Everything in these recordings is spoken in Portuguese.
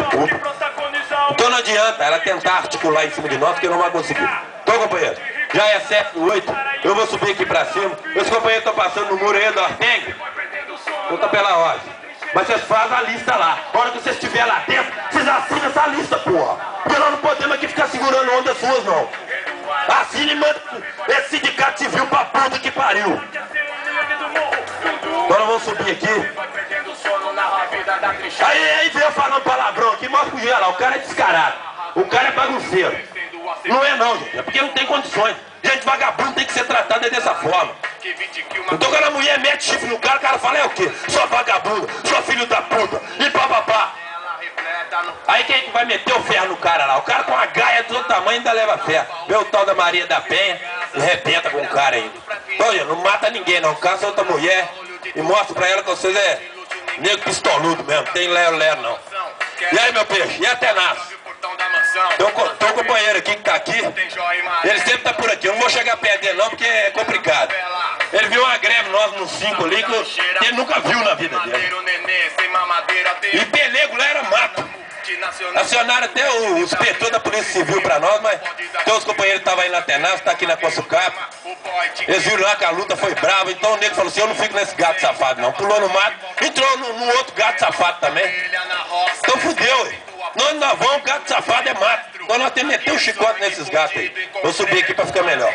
público. Então não adianta ela tentar articular em cima de nós, que não vai conseguir. Então, companheiro, já é 7:08, eu vou subir aqui pra cima. Meus companheiros estão passando no muro aí do Artengue. Então tá pela ordem. Mas vocês fazem a lista lá. A hora que vocês estiverem lá dentro, vocês assinam essa lista, porra. Porque nós não podemos aqui ficar segurando ondas suas, não. Assine e manda esse sindicato civil pra puta que pariu. Então nós vamos subir aqui. Aí veio falando palavrão aqui, mostra pro geral. O cara é descarado. O cara é bagunceiro. Não é não, gente. É porque não tem condições. Gente, vagabundo tem que ser tratado dessa forma. Então quando a mulher mete chifre no cara, o cara fala, é o quê? Sua vagabunda, sua filho da puta, e papapá. Aí quem é que vai meter o ferro no cara lá? O cara com uma gaia de todo tamanho ainda leva ferro. Vê o tal da Maria da Penha e rebenta com o cara ainda. Olha, não mata ninguém não, caça outra mulher e mostra pra ela que vocês é nego pistoludo mesmo, tem lero-lero não. E aí, meu peixe, e a Tenaz? Tem um companheiro aqui que tá aqui, ele sempre tá por aqui, eu não vou chegar perto dele não, porque é complicado. Ele viu uma greve nós no 5 ali que ele nunca viu na vida dele. E pelego lá era mato. Acionaram até o inspetor da Polícia Civil pra nós, mas todos os companheiros estavam aí na Tenaz, tá aqui na Coçucap. Eles viram lá que a luta foi brava, então o nego falou assim, eu não fico nesse gato safado não. Pulou no mato, entrou no outro gato safado também. Então fudeu, ué. Nós vamos, gato safado é mato. Então nós temos que meter o chicote nesses gatos aí. Vou subir aqui pra ficar melhor.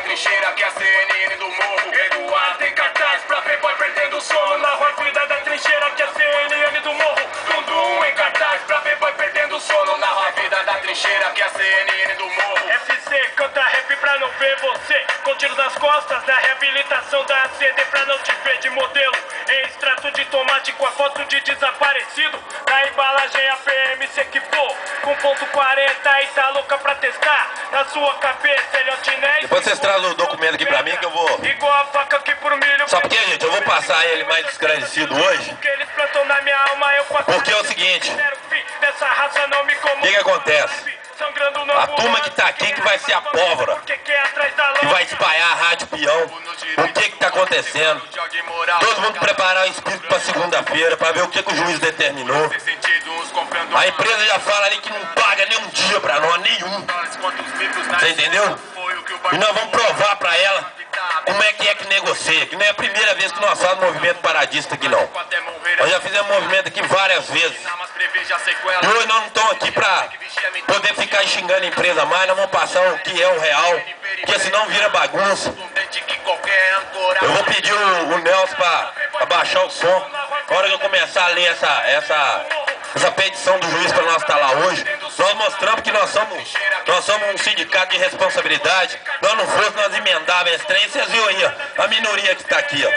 Trincheira que é a CNN do morro. Eduardo em cartaz pra playboy perdendo sono na rua, cuida da trincheira que é a CNN do morro. Dundum em cartaz pra playboy perdendo sono na rua, vida da trincheira que é a CNN do morro. FC canta rap pra não ver você, com tiro nas costas na reabilitação da ACD pra não te ver de modelo. Em extrato de tomate com a foto de desaparecido, na embalagem a PM se equipou com ponto 40 e tá louca pra testar. Na sua cabeça ele é o chinês. Depois vocês trazem o documento aqui pra mim que eu vou... Igual a faca que por milho. Só porque, gente, eu vou passar ele mais esclarecido hoje. Porque eles plantam na minha alma, eu faço. Porque é o seguinte, dessa raça não me o que acontece? A turma que tá aqui que vai ser a pólvora, que vai espalhar a rádio peão. O que tá acontecendo? Todo mundo preparar o espírito pra segunda-feira, pra ver o que o juiz determinou. A empresa já fala ali que não paga nem um dia pra nós, nenhum. Você entendeu? E nós vamos provar pra ela como é que negocia. Que não é a primeira vez que nós fazemos movimento paradista aqui não. Nós já fizemos movimento aqui várias vezes. E hoje nós não estamos aqui pra poder ficar xingando a empresa mais. Nós vamos passar o que é o real, porque senão vira bagunça. Eu vou pedir o Nelson pra baixar o som. Na hora que eu começar a ler essa petição do juiz para nós estar lá hoje, nós mostramos que nós somos um sindicato de responsabilidade. Nós não fosse, nós emendávamos esse trem. Vocês viram aí, ó, a minoria que está aqui, ó.